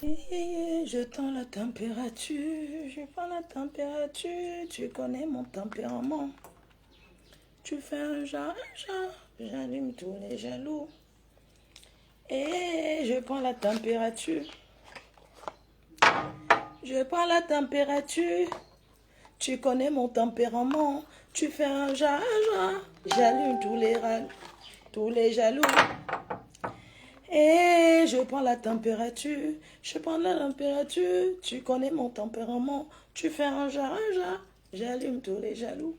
Je tends la température, je prends la température, tu connais mon tempérament. Tu fais un genre, j'allume tous les jaloux. Et je prends la température. Je prends la température, tu connais mon tempérament. Tu fais un genre, j'allume tous les jaloux. Et je prends la température, je prends la température, tu connais mon tempérament. Tu fais un genre, j'allume tous les jaloux.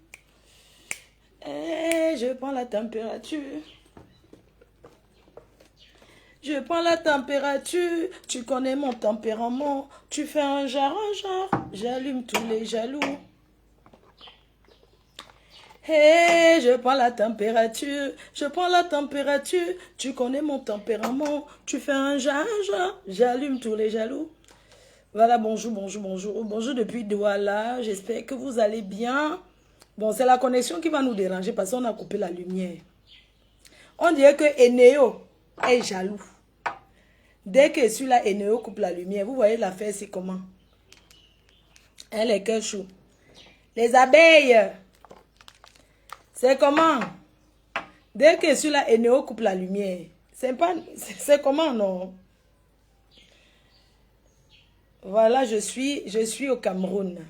Et je prends la température. Je prends la température, tu connais mon tempérament. Tu fais un genre, j'allume tous les jaloux. Hey, je prends la température, je prends la température, tu connais mon tempérament. Tu fais un genre, j'allume tous les jaloux. Voilà, bonjour, bonjour, bonjour. Bonjour depuis Douala, j'espère que vous allez bien. Bon, c'est la connexion qui va nous déranger parce qu'on a coupé la lumière. On dirait que Eneo est jaloux. Dès que celui-là, Eneo coupe la lumière, vous voyez l'affaire, c'est comment? Elle est que chou. Les abeilles, c'est comment? Dès que celui-là, Eneo coupe la lumière, c'est comment, non? Voilà, je suis au Cameroun.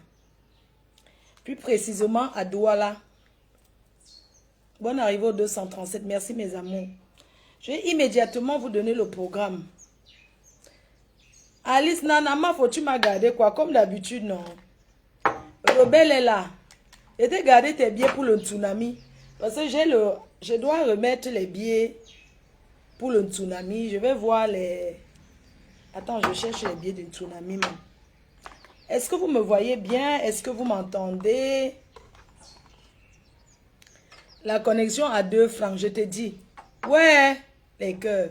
Plus précisément à Douala. Bonne arrivée au 237. Merci mes amours. Je vais immédiatement vous donner le programme. Alice Nanama, faut-tu m'as gardé quoi? Comme d'habitude, non. Rebelle est là. Et de garder tes billets pour le tsunami. Parce que je dois remettre les billets pour le tsunami. Je vais voir les... Attends, je cherche les billets du tsunami même. Est-ce que vous me voyez bien? Est-ce que vous m'entendez? La connexion à 2 francs, je te dis. Ouais, les cœurs.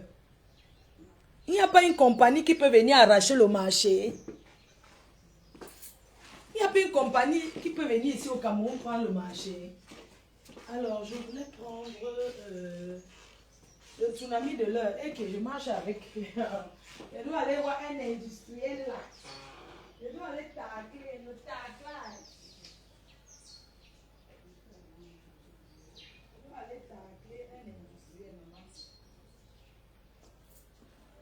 Il n'y a pas une compagnie qui peut venir arracher le marché. Il n'y a pas une compagnie qui peut venir ici au Cameroun prendre le marché. Alors, je voulais prendre le tsunami de l'heure et que je marche avec. Je dois aller voir un industriel là. Je dois aller tacler le taclage. Je dois aller tacler un industriel, maman.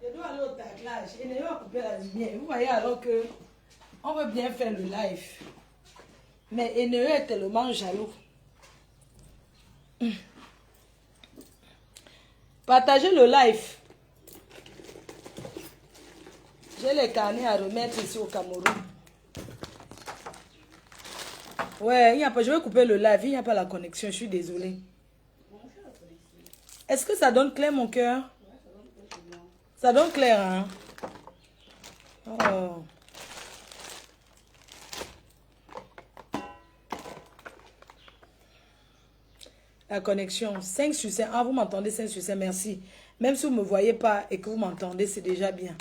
Je dois aller au taclage et ne pas couper la lumière. Vous voyez alors que on veut bien faire le live. Mais Eneo est tellement jaloux. Partagez le live. J'ai les carnets à remettre ici au Cameroun. Ouais, il n'y a pas, je vais couper le live. Il n'y a pas la connexion. Je suis désolée. Est-ce que ça donne clair, mon cœur? Ça donne clair, hein? Oh. La connexion, 5 sur 5. Ah, vous m'entendez 5 sur 5, merci. Même si vous ne me voyez pas et que vous m'entendez, c'est déjà bien.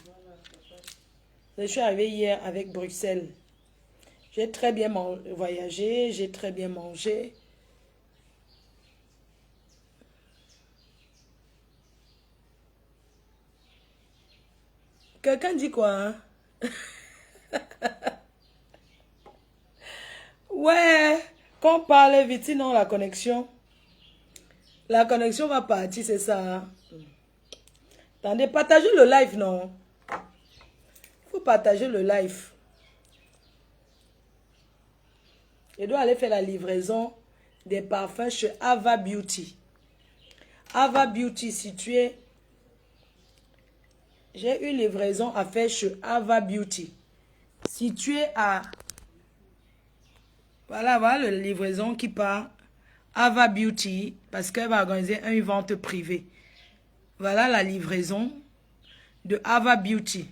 Je suis arrivée hier avec Bruxelles. J'ai très bien voyagé, j'ai très bien mangé. Quelqu'un dit quoi, hein? Ouais, qu'on parle vite, sinon la connexion. La connexion va partir, c'est ça. Hein? Attendez, partagez le live, non? Il faut partager le live. Je dois aller faire la livraison des parfums chez Ava Beauty. Ava Beauty situé. J'ai une livraison à faire chez Ava Beauty. Situé à... Voilà la livraison qui part. Ava Beauty, parce qu'elle va organiser une vente privée. Voilà la livraison de Ava Beauty.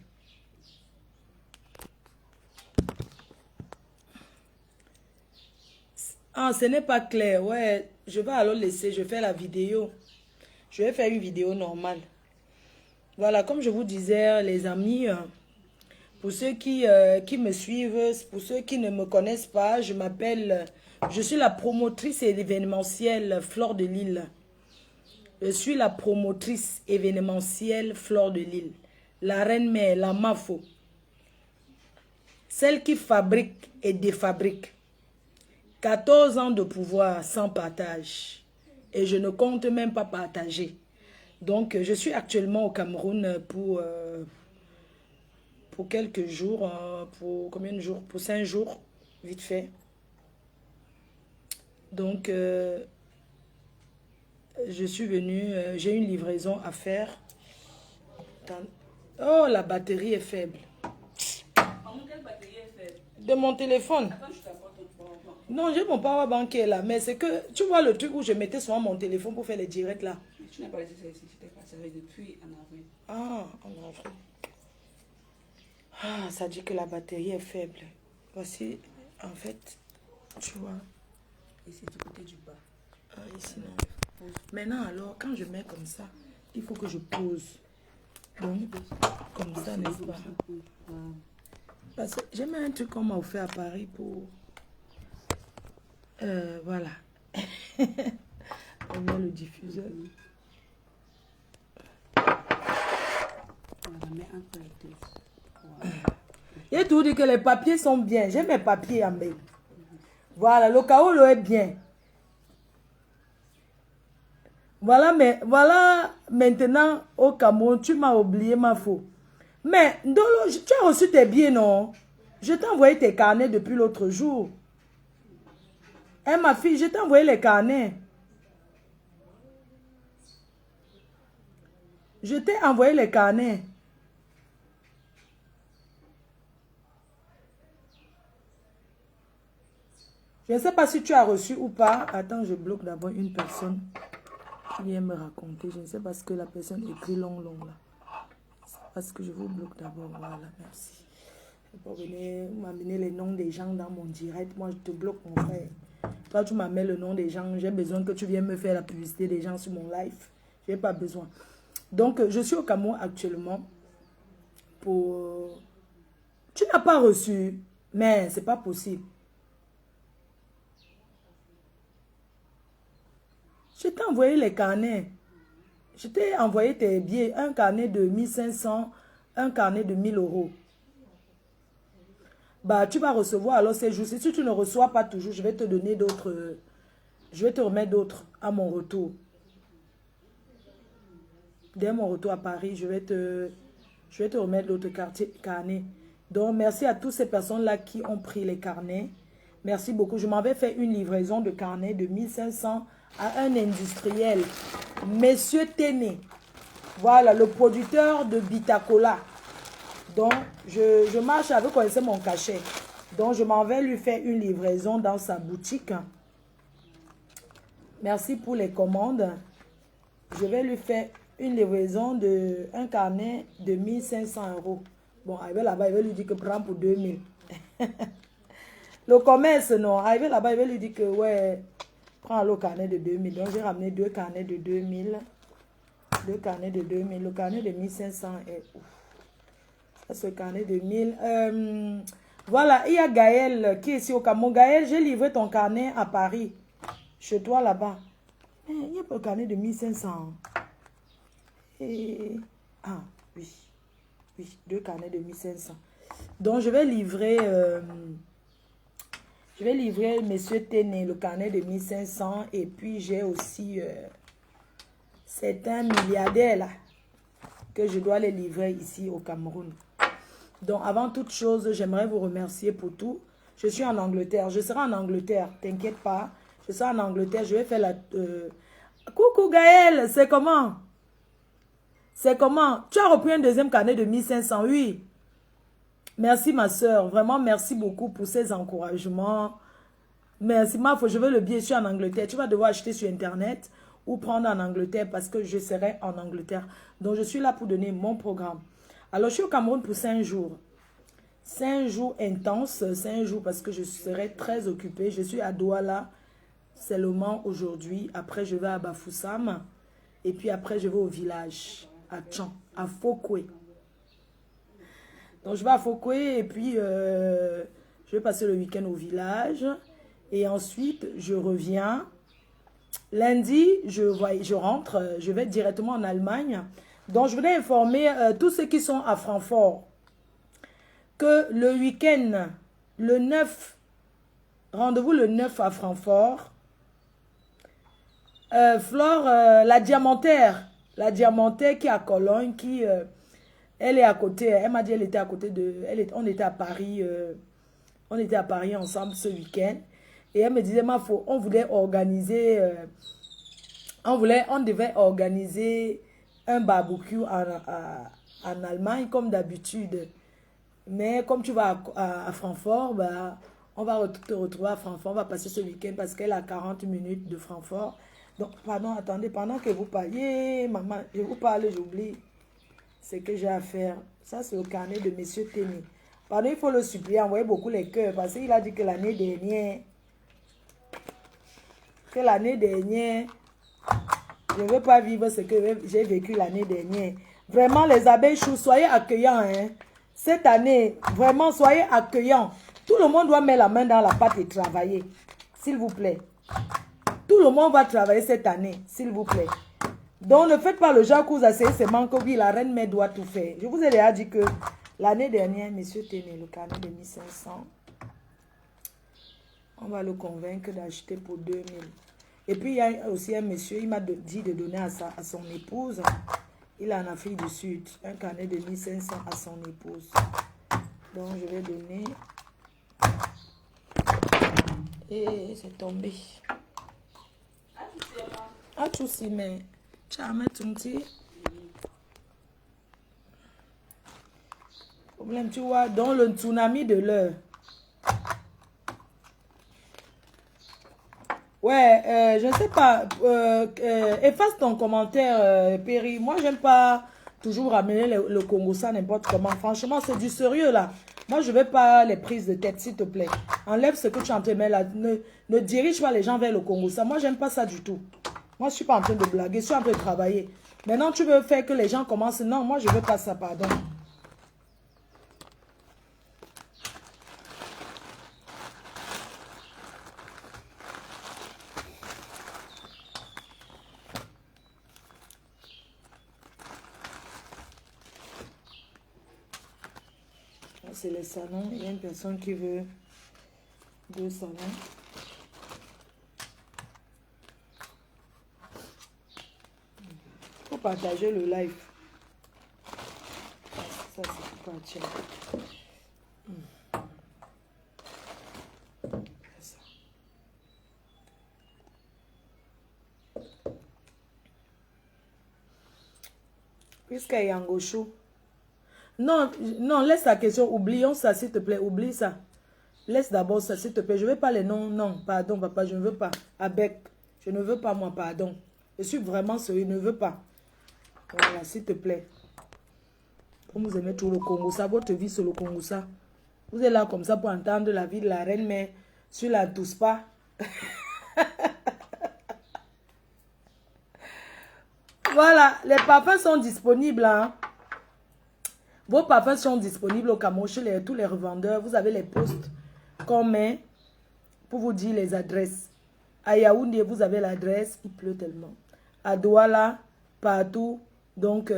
Ah, ce n'est pas clair. Ouais, je vais alors laisser. Je fais la vidéo. Je vais faire une vidéo normale. Voilà, comme je vous disais, les amis, pour ceux qui me suivent, pour ceux qui ne me connaissent pas, je suis la promotrice événementielle Fleur de Lille. Je suis la promotrice événementielle Fleur de Lille. La reine mère, la Mafo. celle qui fabrique et défabrique. 14 ans de pouvoir sans partage. Et je ne compte même pas partager. Donc, je suis actuellement au Cameroun pour quelques jours. Pour combien de jours? Pour 5 jours, vite fait. Donc, je suis venue, j'ai une livraison à faire. Oh, la batterie est faible. Quelle batterie est faible? De mon téléphone. Attends, je t'apporte autre fois. Non, j'ai mon power bank qui est là. Mais c'est que, tu vois le truc où je mettais souvent mon téléphone pour faire les directs là. Mais tu n'as pas laissé ça ici, je t'ai passé depuis en avril. Ah, en avril. Ah, ça dit que la batterie est faible. Voici, en fait, tu vois. Et c'est du côté du bas. Ah, ici, non. Maintenant, alors, quand je mets comme ça, il faut que je pose. Donc, comme ça, n'est-ce pas? Parce que j'ai mis un truc qu'on m'a offert à Paris pour... voilà. On met le diffuseur. On va mettre entre les deux. Voilà. J'ai tout dit que les papiers sont bien. J'ai mes papiers en main. Voilà, le kaolo est bien. Voilà, mais voilà maintenant au Cameroun, tu m'as oublié ma faute. Mais Ndolo, tu as reçu tes billets, non? Je t'ai envoyé tes carnets depuis l'autre jour. Hein, ma fille, je t'ai envoyé les carnets. Je t'ai envoyé les carnets. Je ne sais pas si tu as reçu ou pas. Attends, je bloque d'abord une personne qui vient me raconter. Je ne sais pas ce que la personne écrit long là. C'est parce que je vous bloque d'abord. Voilà, merci. Vous m'amener les noms des gens dans mon direct. Moi, je te bloque, mon frère. Toi, tu m'amènes le nom des gens. J'ai besoin que tu viennes me faire la publicité des gens sur mon live. Je n'ai pas besoin. Donc, je suis au Cameroun actuellement pour... Tu n'as pas reçu, mais c'est pas possible. Je t'ai envoyé les carnets. Je t'ai envoyé tes billets. Un carnet de 1500, un carnet de 1000 euros. Bah, tu vas recevoir alors ces jours. Si tu ne reçois pas toujours, je vais te donner d'autres. Je vais te remettre d'autres à mon retour. Dès mon retour à Paris, je vais te remettre d'autres carnets. Donc, merci à toutes ces personnes-là qui ont pris les carnets. Merci beaucoup. Je m'avais fait une livraison de carnets de 1500 à un industriel. Monsieur Téné. Voilà, le producteur de Bitacola. Donc, je marche avec, connaissez mon cachet. Donc, je m'en vais lui faire une livraison dans sa boutique. Merci pour les commandes. Je vais lui faire une livraison de un carnet de 1500 euros. Bon, arrivé là-bas, il va lui dire que prends pour 2000. Le commerce, non. Arrivé là-bas, il va lui dire que, ouais, prends le carnet de 2000. Donc, j'ai ramené 2 carnets de 2000. 2 carnets de 2000. Le carnet de 1500 est ouf. Ce carnet de 1000. Voilà, il y a Gaël qui est ici au Cameroun. Gaël, j'ai livré ton carnet à Paris. Chez toi là-bas. Il n'y a pas le carnet de 1500. Ah, oui. Oui, 2 carnets de 1500. Donc, je vais livrer Monsieur Téné, le carnet de 1500. Et puis, j'ai aussi c'est un milliardaire là que je dois les livrer ici au Cameroun. Donc, avant toute chose, j'aimerais vous remercier pour tout. Je suis en Angleterre. Je serai en Angleterre. T'inquiète pas. Je serai en Angleterre. Je vais faire la... Coucou Gaël, c'est comment? C'est comment? Tu as repris un deuxième carnet de 1500, oui. Merci ma soeur. Vraiment, merci beaucoup pour ces encouragements. Merci, ma foi, je veux le billet. Je suis en Angleterre. Tu vas devoir acheter sur Internet ou prendre en Angleterre parce que je serai en Angleterre. Donc, je suis là pour donner mon programme. Alors, je suis au Cameroun pour 5 jours. 5 jours intenses. 5 jours parce que je serai très occupée. Je suis à Douala seulement aujourd'hui. Après, je vais à Bafoussam. Et puis après, je vais au village, à Tchan, à Fokwe. Donc, je vais à Fokwe et puis je vais passer le week-end au village. Et ensuite, je reviens. Lundi, je rentre. Je vais directement en Allemagne. Donc, je voulais informer tous ceux qui sont à Francfort. que le week-end, le 9, rendez-vous le 9 à Francfort. Flore, la diamantaire qui est à Cologne, qui, elle est à côté, elle m'a dit elle était à côté de, on était à Paris ensemble ce week-end. Et elle me disait, on voulait organiser, on devait organiser un barbecue en Allemagne comme d'habitude. Mais comme tu vas à Francfort, bah, on va te retrouver à Francfort, on va passer ce week-end parce qu'elle est à 40 minutes de Francfort. Donc, pardon, attendez, pendant que vous parliez, maman, je vous parle, j'oublie ce que j'ai à faire. Ça, c'est le carnet de Monsieur Téné. Pardon, il faut le supplier, envoyer beaucoup les cœurs parce qu'il a dit que l'année dernière, je ne veux pas vivre ce que j'ai vécu l'année dernière. Vraiment, les abeilles choux, soyez accueillants. Hein. Cette année, vraiment, soyez accueillants. Tout le monde doit mettre la main dans la pâte et travailler. S'il vous plaît. Tout le monde va travailler cette année, s'il vous plaît. Donc, ne faites pas le genre que vous asseyez seulement que oui, la reine mère doit tout faire. Je vous ai déjà dit que l'année dernière, monsieur Téné, le carnet de 1500, on va le convaincre d'acheter pour 2000. Et puis, il y a aussi un monsieur, il m'a dit de donner à son épouse. Il est en Afrique du Sud. Un carnet de 1500 à son épouse. Donc, je vais donner. Et c'est tombé. Ah, tu sais, mais tu as mis ton petit problème, tu vois, dans le tsunami de l'heure. Ouais, je ne sais pas. Efface ton commentaire, Péri. Moi, j'aime pas toujours ramener le Congo ça n'importe comment. Franchement, c'est du sérieux là. Moi, je veux pas les prises de tête, s'il te plaît. Enlève ce que tu en te mets là. Ne dirige pas les gens vers le Congo ça. Moi, j'aime pas ça du tout. Moi, je suis pas en train de blaguer. Je suis en train de travailler. Maintenant, tu veux faire que les gens commencent. Non, moi, je veux pas ça, pardon. C'est les salons. Il y a une personne qui veut 2 salons. Il faut partager le live. Ça, c'est pas tiens. Puisqu'il y a un gaucho. Non, non, laisse la question. Oublions ça, s'il te plaît. Oublie ça. Laisse d'abord ça, s'il te plaît. Je ne veux pas les noms. Non, pardon, papa, je ne veux pas. Avec, je ne veux pas, moi, pardon. Je suis vraiment sérieux, je ne veux pas. Voilà, s'il te plaît. Comme vous aimez tout le Congo, ça, votre vie sur le Congo, ça. Vous êtes là comme ça pour entendre la vie de la reine, mais sur la tousse pas. Voilà, les parfums sont disponibles. Hein. Vos parfums sont disponibles au Cameroun chez tous les revendeurs. Vous avez les postes qu'on met pour vous dire les adresses. À Yaoundé, vous avez l'adresse. Il pleut tellement. À Douala, partout. Donc,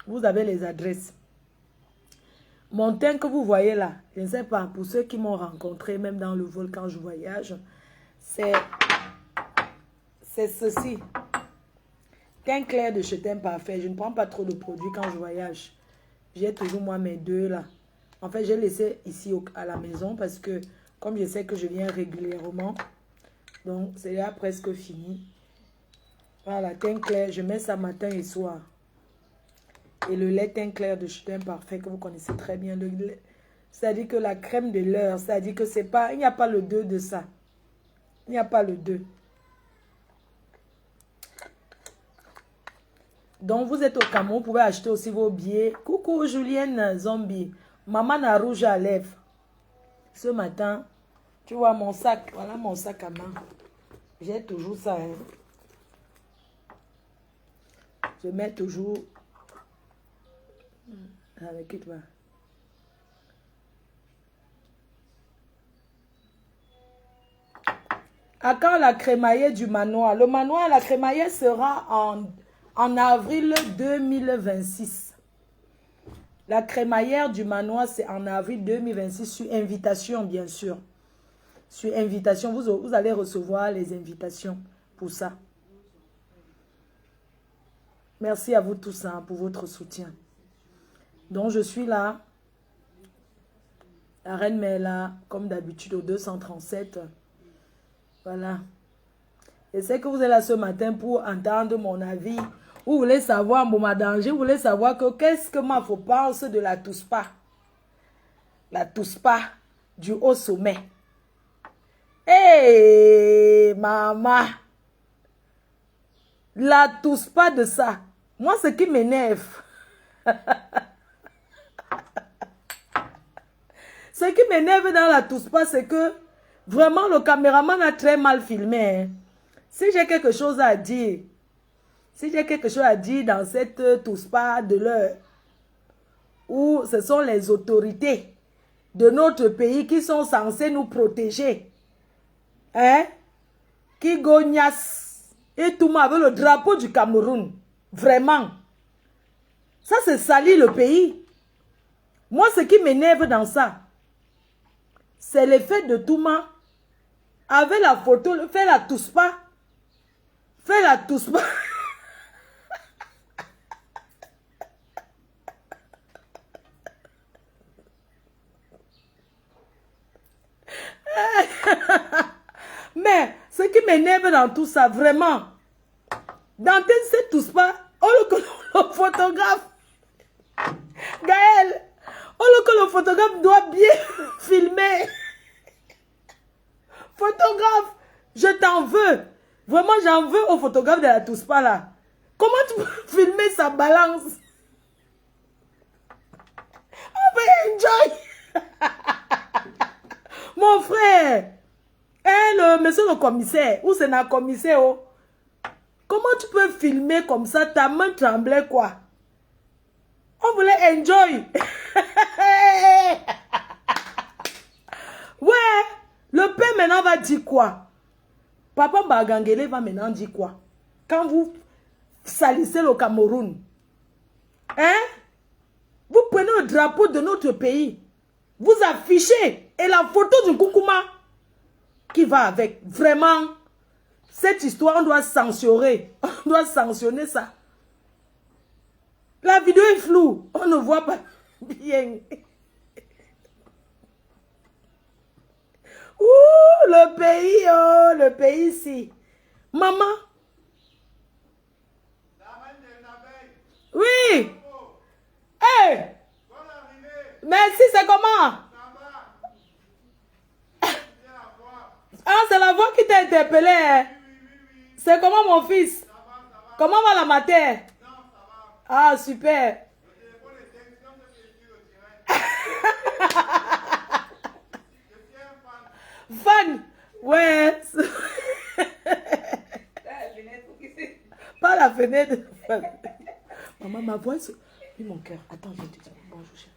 vous avez les adresses. Mon teint que vous voyez là, je ne sais pas, pour ceux qui m'ont rencontré, même dans le vol quand je voyage, c'est ceci. Teint clair de chez Teint Parfait. Je ne prends pas trop de produits quand je voyage. J'ai toujours moi mes 2 là. En fait, j'ai laissé ici à la maison parce que comme je sais que je viens régulièrement, donc c'est là presque fini. Voilà, teint clair, je mets ça matin et soir. Et le lait teint clair de chez Teint Parfait que vous connaissez très bien. C'est-à-dire que la crème de l'heure, c'est-à-dire que c'est pas, il n'y a pas le 2 de ça. Il n'y a pas le 2. Donc, vous êtes au Cameroun, vous pouvez acheter aussi vos billets. Coucou, Julienne Zombie. Maman a rouge à lèvres. Ce matin, tu vois mon sac. Voilà mon sac à main. J'ai toujours ça. Hein. Je mets toujours... Avec qui tu vas? À quand la crémaillère du manoir? Le manoir, la crémaillère sera en avril 2026. La crémaillère du manoir, c'est en avril 2026 sur invitation, bien sûr. Sur invitation, vous allez recevoir les invitations pour ça. Merci à vous tous hein, pour votre soutien. Donc, je suis là. La reine est là, comme d'habitude, au 237. Voilà. Et c'est que vous êtes là ce matin pour entendre mon avis. Vous voulez savoir, mon danger, vous voulez savoir que qu'est-ce que moi, je pense de la Touspa. La Touspa du haut sommet. Hé, maman. La Touspa de ça. Moi, ce qui m'énerve. Ce qui m'énerve dans la Touspa, c'est que vraiment le caméraman a très mal filmé. Hein. Si j'ai quelque chose à dire, dans cette Touspa de l'heure, où ce sont les autorités de notre pays qui sont censées nous protéger, hein, qui gognassent et tout le monde avec le drapeau du Cameroun, vraiment, ça c'est salir le pays. Moi, ce qui m'énerve dans ça, c'est le fait de Touma avec la photo, fait la Touspa. Fait la Touspa. Mais ce qui m'énerve dans tout ça, vraiment, dans cette Touspa, oh le photographe, Gaël, oh le photographe doit bien filmer. Photographe, je t'en veux. Vraiment, j'en veux au photographe de la Touspa là. Comment tu peux filmer sa balance? Oh, mais enjoy. Mon frère, hein, monsieur le commissaire, où c'est un commissaire? Oh? Comment tu peux filmer comme ça? Ta main tremblait quoi? On voulait enjoy. Ouais, le père maintenant va dire quoi? Papa Bagangele va maintenant dire quoi? Quand vous salissez le Cameroun, hein? Vous prenez le drapeau de notre pays, vous affichez, et la photo du Koukouma qui va avec. Vraiment, cette histoire, on doit censurer. On doit sanctionner ça. La vidéo est floue, on ne voit pas bien. Ouh, le pays, oh, le pays ici. Maman. Oui. Hey. Merci, c'est comment? Ah, c'est la voix qui t'a interpellé. Hein? C'est comment mon fils? Comment va la matière? Ah, super. Fan. Ouais. Pas la fenêtre. Maman, ma voix. Oui, mon cœur. Attends, je vais te dire. Bonjour, chérie.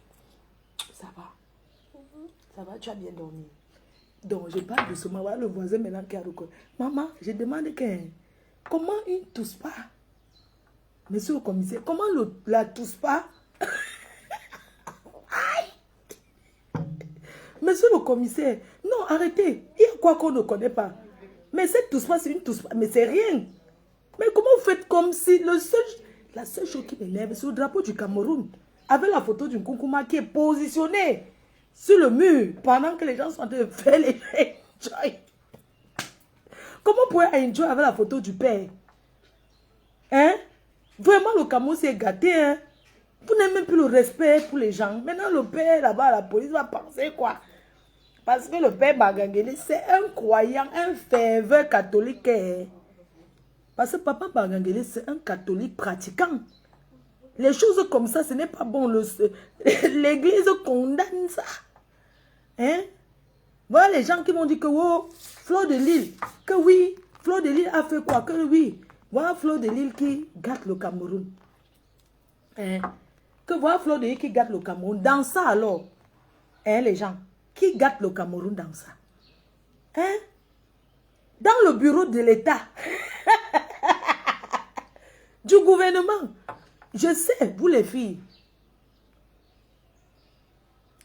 Ça va? Ça va? Tu as bien dormi? Donc, je parle doucement. Voilà le voisin maintenant qui a reconnu. Maman, je demande comment il ne tousse pas? Monsieur le commissaire, comment la tousse pas? Monsieur le commissaire, non, arrêtez. Il y a quoi qu'on ne connaît pas? Mais cette tousse pas, c'est une tousse pas. Mais c'est rien. Mais comment vous faites comme si la seule chose qui m'énerve, c'est le drapeau du Cameroun. Avec la photo du Koukouma qui est positionné sur le mur pendant que les gens sont en train de faire les enjoy. Comment vous pouvez enjoy avec la photo du père? Hein? Vraiment, le Cameroun s'est gâté. Hein? Vous n'avez même plus le respect pour les gens. Maintenant, le père là-bas, la police va penser quoi? Parce que le père Bagangele, c'est un croyant, un ferveur catholique. Hein? Parce que papa Bagangele, c'est un catholique pratiquant. Les choses comme ça, ce n'est pas bon. L'église condamne ça. Hein? Voilà les gens qui m'ont dit que oh, Fleur de Lille, que oui, Fleur de Lille a fait quoi? Que oui, voilà Fleur de Lille qui gâte le Cameroun. Hein? Que voilà Fleur de Lille qui gâte le Cameroun. Dans ça alors, hein, les gens, qui gâte le Cameroun dans ça? Hein? Dans le bureau de l'État, du gouvernement. Je sais, vous les filles,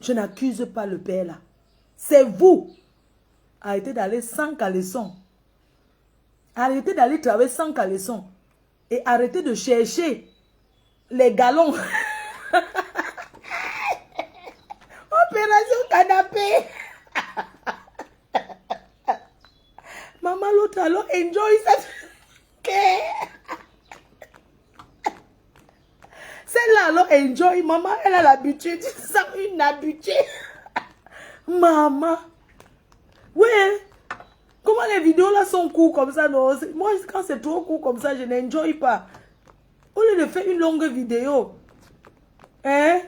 Je n'accuse pas le père là. C'est vous. Arrêtez d'aller sans caleçon. Arrêtez d'aller travailler sans caleçon. Et arrêtez de chercher les galons. Opération canapé. Maman, l'autre alors enjoy cette... Celle-là alors enjoy. Maman, elle a l'habitude. Ça, une habitude. Maman. Ouais. Comment les vidéos là sont courtes comme ça, non? Moi, quand c'est trop court comme ça, je n'enjoy pas. Au lieu de faire une longue vidéo. Hein?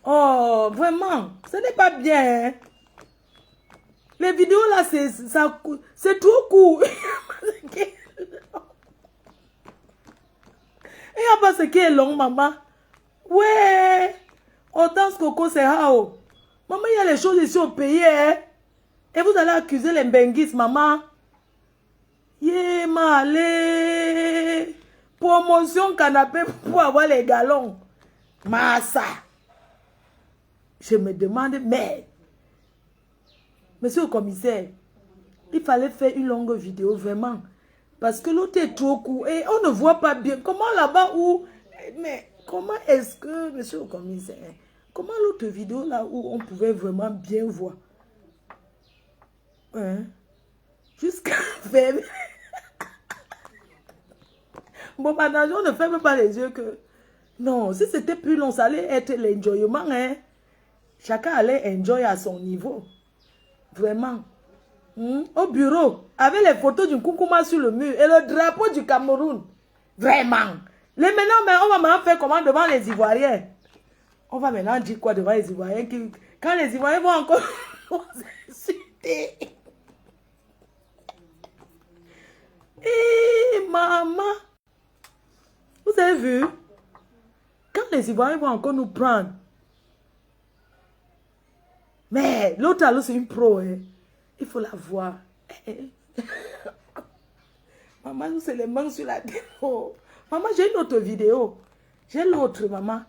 Oh, vraiment. Ce n'est pas bien. Hein? Les vidéos là, c'est trop court. Il n'y a pas ce qui est long, maman. Ouais. Autant ce coco, c'est hao. Maman, il y a les choses ici au pays, hein. Et vous allez accuser les benguis, maman. Yé, malé. Promotion canapé pour avoir les galons. Massa. Je me demande, mais... Monsieur le commissaire, il fallait faire une longue vidéo, vraiment. Parce que l'autre est trop court et on ne voit pas bien. Comment là-bas où... Mais comment est-ce que, monsieur le commissaire, comment l'autre vidéo là où on pouvait vraiment bien voir? Hein? Jusqu'à fermer. Bon, maintenant, on ne ferme pas les yeux que... Non, si c'était plus long, ça allait être l'enjoyment. Hein? Chacun allait enjoy à son niveau. Vraiment. Au bureau, avec les photos du Koukouma sur le mur et le drapeau du Cameroun. Vraiment. Les maintenant, mais on va maintenant faire comment devant les Ivoiriens? On va maintenant dire quoi devant les Ivoiriens? Quand les Ivoiriens vont encore nous insulter. Eh, maman. Vous avez vu? Quand les Ivoiriens vont encore nous prendre. Mais l'autre alors c'est une pro. Hein. Il faut la voir. Maman, nous c'est les mains sur la tête. Oh. Maman, j'ai une autre vidéo. J'ai l'autre, maman.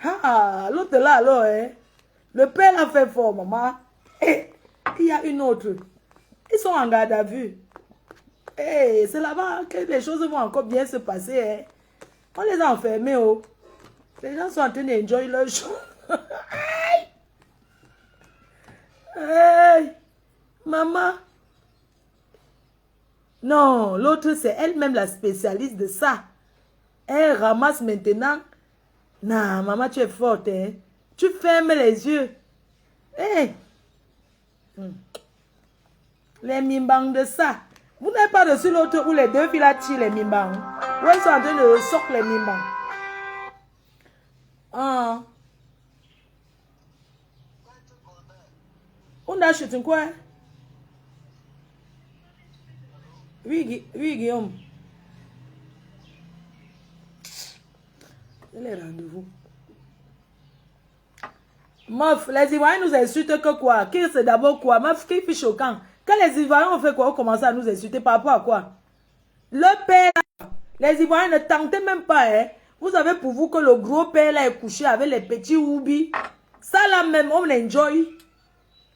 Ah, l'autre là alors. Hein. Le père a fait fort, maman. Et il y a une autre. Ils sont en garde à vue. Et c'est là-bas que les choses vont encore bien se passer. Hein. On les a enfermés. Oh. Les gens sont en train d'enjoy leur show. Hey, maman. Non, l'autre c'est elle-même la spécialiste de ça. Elle ramasse maintenant. Non, maman, tu es forte. Hein? Tu fermes les yeux. Hey. Les mimbangs de ça. Vous n'avez pas reçu l'autre où les deux filles là tirent les mimbangs. Où elles sont en train de sortir les mimbangs. Ah. On a acheté quoi? Oui, Guillaume. C'est les rendez-vous. Meuf, les Ivoiriens nous insultent que quoi? Qui c'est d'abord quoi? Meuf, qui est choquant? Quand les Ivoiriens ont fait quoi? On commence à nous insulter par rapport à quoi? Le père, les Ivoiriens ne tentez même pas, hein? Vous savez pour vous que le gros père là est couché avec les petits oubis. Ça là même, on l'enjoy.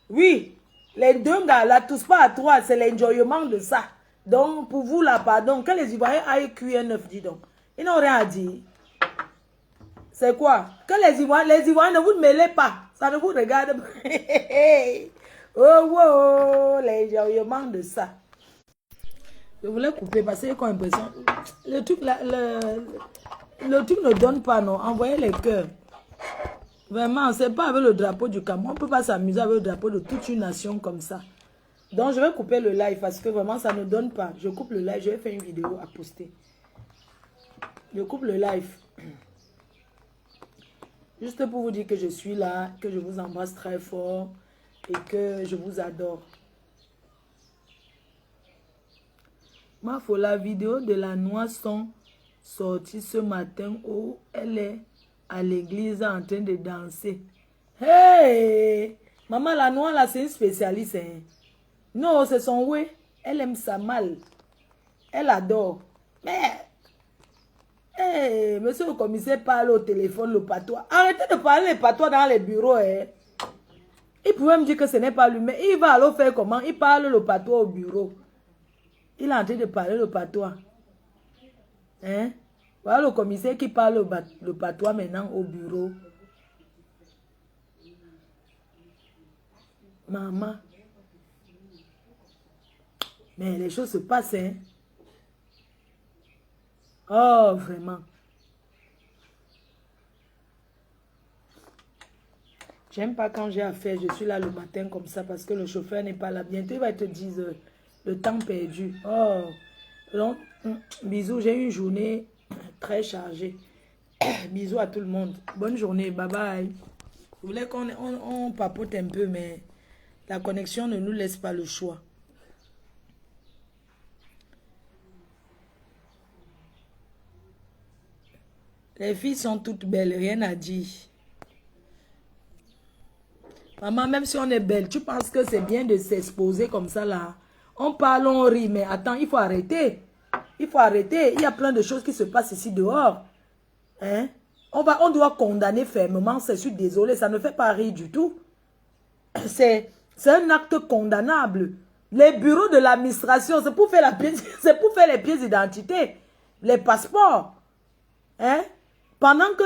Oui, les deux gars là, tous pas à trois, c'est l'enjoyment de ça. Donc, pour vous là, pardon, que les Ivoiriens aillent cuire un œuf, dis donc. Ils n'ont rien à dire. C'est quoi? Que les Ivoiriens ne vous mêlez pas. Ça ne vous regarde pas. Oh, l'enjoyment de ça. Je voulais couper parce que j'ai l'impression. Le truc là, le truc ne donne pas, non. Envoyez les cœurs. Vraiment, c'est pas avec le drapeau du Cameroun. On ne peut pas s'amuser avec le drapeau de toute une nation comme ça. Donc, je vais couper le live parce que vraiment, ça ne donne pas. Je coupe le live, je vais faire une vidéo à poster. Je coupe le live. Juste pour vous dire que je suis là, que je vous embrasse très fort et que je vous adore. Ma foi, la vidéo de la Noisson sortie ce matin où elle est à l'église en train de danser. Hey! Maman, la noix là, c'est une spécialiste. Hein? Non, c'est son ouais. Elle aime ça mal. Elle adore. Mais Hey, monsieur le commissaire parle au téléphone le patois. Arrêtez de parler le patois dans les bureaux. Hein. Il pouvait me dire que ce n'est pas lui, mais il va alors faire comment? Il parle le patois au bureau. Il est en train de parler le patois. Hein? Voilà le commissaire qui parle le patois maintenant au bureau. Maman. Mais les choses se passent, hein? Oh, vraiment. J'aime pas quand j'ai affaire, je suis là le matin comme ça parce que le chauffeur n'est pas là. Bientôt, il va te dire le temps perdu. Oh, donc, bisous, j'ai eu une journée très chargée. Bisous à tout le monde. Bonne journée, bye bye. Je voulais qu'on papote un peu, mais la connexion ne nous laisse pas le choix. Les filles sont toutes belles, rien à dire. Maman, même si on est belle, tu penses que c'est bien de s'exposer comme ça là? On parle, on rit, mais attends, il faut arrêter. Il faut arrêter. Il y a plein de choses qui se passent ici dehors. Hein? On doit condamner fermement. Je suis désolée, ça ne fait pas rire du tout. C'est un acte condamnable. Les bureaux de l'administration, c'est pour faire les pièces d'identité, les passeports. Hein? Pendant que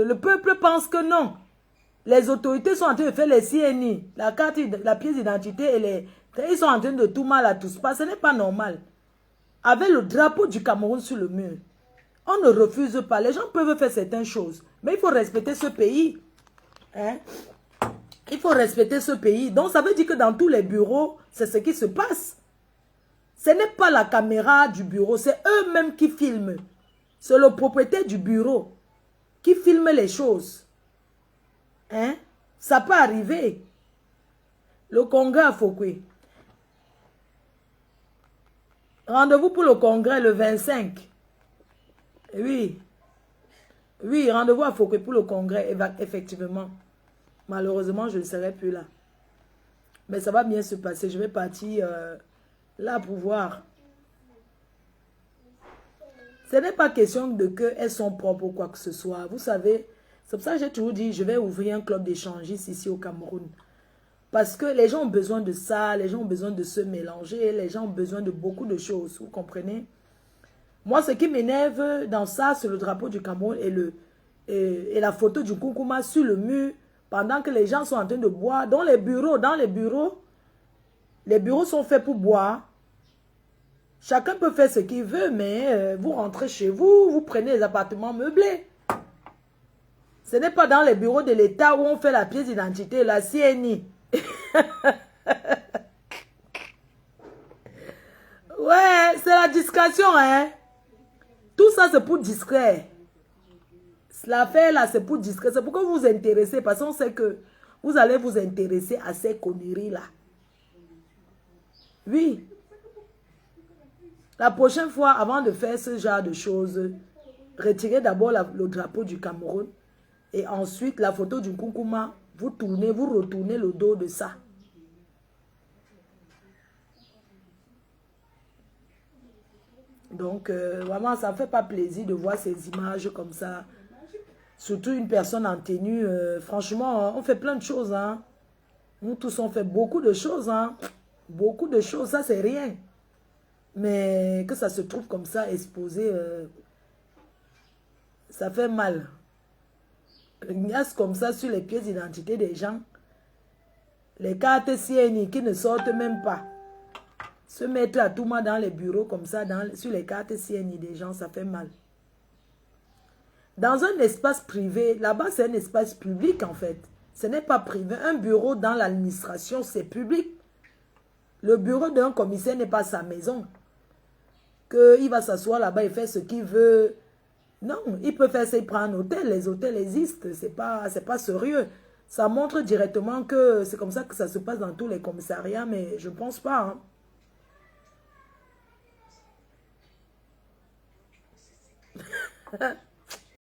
le peuple pense que non. Les autorités sont en train de faire les CNI, la carte, la pièce d'identité ils sont en train de tout mal à tous. Ce n'est pas normal. Avec le drapeau du Cameroun sur le mur, on ne refuse pas. Les gens peuvent faire certaines choses, mais il faut respecter ce pays. Hein? Il faut respecter ce pays. Donc ça veut dire que dans tous les bureaux, c'est ce qui se passe. Ce n'est pas la caméra du bureau, c'est eux-mêmes qui filment. C'est le propriétaire du bureau qui filme les choses. Hein? Ça peut arriver. Le congrès à Fouquet. Rendez-vous pour le congrès le 25. Oui. Oui, rendez-vous à Fouquet pour le congrès, effectivement. Malheureusement, je ne serai plus là. Mais ça va bien se passer. Je vais partir là pour voir. Ce n'est pas question de qu'elles sont propres ou quoi que ce soit. Vous savez, c'est pour ça que j'ai toujours dit, je vais ouvrir un club d'échangistes ici au Cameroun. Parce que les gens ont besoin de ça, les gens ont besoin de se mélanger, les gens ont besoin de beaucoup de choses, vous comprenez? Moi, ce qui m'énerve dans ça, c'est le drapeau du Cameroun et la photo du Koukouma sur le mur, pendant que les gens sont en train de boire. Dans les bureaux, les bureaux sont faits pour boire. Chacun peut faire ce qu'il veut, mais vous rentrez chez vous, vous prenez les appartements meublés. Ce n'est pas dans les bureaux de l'État où on fait la pièce d'identité, la CNI. Ouais, c'est la discrétion, hein. Tout ça, c'est pour discret. L'affaire là, c'est pour discret. C'est pourquoi vous vous intéressez, parce qu'on sait que vous allez vous intéresser à ces conneries-là. Oui. La prochaine fois, avant de faire ce genre de choses, retirez d'abord le drapeau du Cameroun et ensuite la photo du Koukouma. Vous tournez, vous retournez le dos de ça. Donc, vraiment, ça ne fait pas plaisir de voir ces images comme ça. Surtout une personne en tenue. Franchement, on fait plein de choses. Hein. Nous tous, on fait beaucoup de choses. Hein. Beaucoup de choses, ça, c'est rien. Mais que ça se trouve comme ça, exposé, ça fait mal. Ignace comme ça sur les pièces d'identité des gens. Les cartes CNI qui ne sortent même pas. Se mettre à tout mal dans les bureaux comme ça, sur les cartes CNI des gens, ça fait mal. Dans un espace privé, là-bas c'est un espace public en fait. Ce n'est pas privé. Un bureau dans l'administration, c'est public. Le bureau d'un commissaire n'est pas sa maison. Qu'il va s'asseoir là-bas et faire ce qu'il veut. Non, il peut faire ça, il prend un hôtel. Les hôtels existent. C'est pas sérieux. Ça montre directement que c'est comme ça que ça se passe dans tous les commissariats, mais je ne pense pas. Hein.